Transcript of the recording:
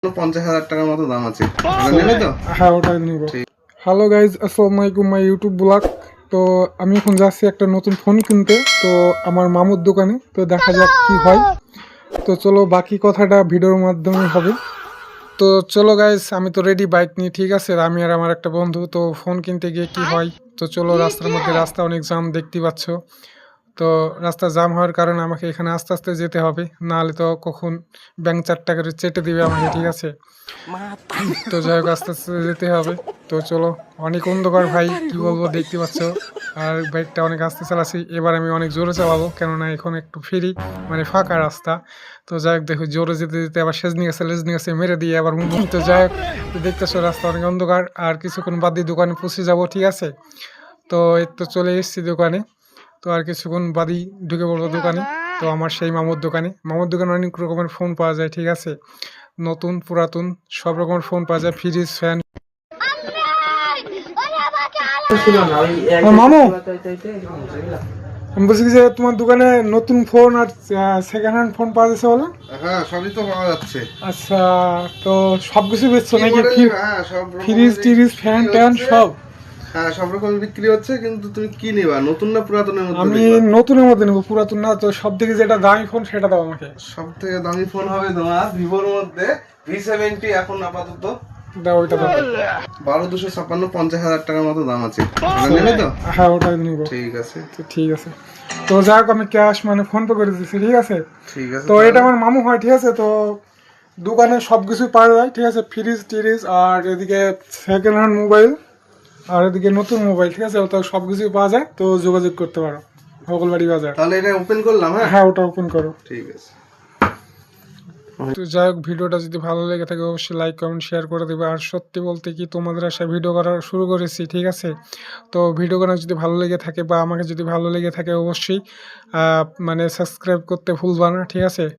50,000 টাকার মতো দাম আছে। নেবে তো? হ্যাঁ, ওটাই নিব। হ্যালো গাইজ, আসসালামু আলাইকুম, মাই ইউটিউব ব্লগ। তো আমি এখন যাচ্ছি একটা নতুন ফোন কিনতে, তো আমার মামুর দোকানে। তো দেখা যাক কি হয়। তো চলো, বাকি কথাটা ভিডিওর মাধ্যমে হবে। তো চলো গাইজ, আমি তো রেডি বাইক নিয়ে, ঠিক আছে। আমি আর আমার একটা বন্ধু তো ফোন কিনতে গিয়ে কি হয়। তো চলো, রাস্তার মধ্যে রাস্তা অনেক জাম দেখতেই পাচ্ছ। তো রাস্তা জাম হওয়ার কারণে আমাকে এখানে আস্তে আস্তে যেতে হবে, নাহলে তো কখন ব্যাংক 4 টাকা করে চেটে দিবে আমাকে, ঠিক আছে। তো যাই হোক, আস্তে আস্তে যেতে হবে। তো চলো, অনেক অন্ধকার ভাই, কি বলবো, দেখতে পাচ্ছ। আর বাইকটা অনেক আস্তে চালাচ্ছি, এবার আমি অনেক জোরে চালাবো, কেননা এখন একটু ফ্রি, মানে ফাঁকা রাস্তা। তো যাই হোক, দেখো জোরে যেতে যেতে আবার লেজনি গেছে মেরে দিয়ে আবার তো যাই হোক, তো দেখতেছো রাস্তা অনেক অন্ধকার, আর কিছুক্ষণ বাদ দিয়ে দোকানে পৌঁছে যাবো, ঠিক আছে। তো এই তো চলে এসেছি দোকানে। তো আর কিছুক্ষণ বাদেই ঢুকে পড়বো দোকানে। তো আমার সেই মামুর দোকানে অনেক রকমের ফোন পাওয়া যায়, ঠিক আছে। নতুন পুরাতন সব রকমের ফোন পাওয়া যায়, ফ্রিজ, ফ্যান। মামু, আমি বলছি কি যে তোমার দোকানে নতুন ফোন আর সেকেন্ড হ্যান্ড ফোন পাওয়া যাচ্ছে বলো? হ্যাঁ, সবই তো পাওয়া যাচ্ছে। আচ্ছা, তো সবকিছু বেচছো কি নাকি? মডেল? হ্যাঁ, সব ফ্রিজ রকমেরই টিরিজ ফ্যান বিক্রি ট্যান হচ্ছে। সব? হ্যাঁ, সব রকমের বিক্রি হচ্ছে, কিন্তু তুমি কি নিবা, নতুন না পুরাতনের মধ্যে আমি দেখবা? নতুনের মধ্যে নেবো, পুরাতন না। তো সব থেকে যেটা দামি ফোন সেটা দাও আমাকে। সব থেকে দামি ফোন হবে তোমার ভিভোর মধ্যে V70 এখন আপাতত। দাও, ওইটা দাও। 12,256, 50,000 টাকার মতো দাম আছে। নেবে তো? হ্যাঁ, ওটাই নিবো। ঠিক আছে, তো ঠিক আছে। তো যাই হোক, আমি ক্যাশ মানে ফোন পে করে দিচ্ছি, ঠিক আছে। ঠিক আছে। তো এটা আমার মামু হয়, ঠিক আছে। তো দোকানে সব কিছু পাওয়া যায়, ঠিক আছে। ফ্রিজ টিরিজ, আর এদিকে সেকেন্ড হ্যান্ড মোবাইল, আর এদিকে নতুন মোবাইল, ঠিক আছে। তো সব কিছুই পাওয়া যায়, তো যোগাযোগ করতে পারো। ভগলবাড়ি বাজার। তাহলে এটা ওপেন করলাম। হ্যাঁ, হ্যাঁ, ওটা ওপেন করো। ঠিক আছে। তো যাই হোক, ভিডিওটা যদি ভালো লেগে থাকে অবশ্যই লাইক কমেন্ট শেয়ার করে দেবে। আর সত্যি বলতে কি, তোমাদের আশা ভিডিও করা শুরু করেছি, ঠিক আছে। তো ভিডিও করা যদি ভালো লেগে থাকে বা আমাকে যদি ভালো লেগে থাকে অবশ্যই মানে সাবস্ক্রাইব করতে ভুলবা না, ঠিক আছে।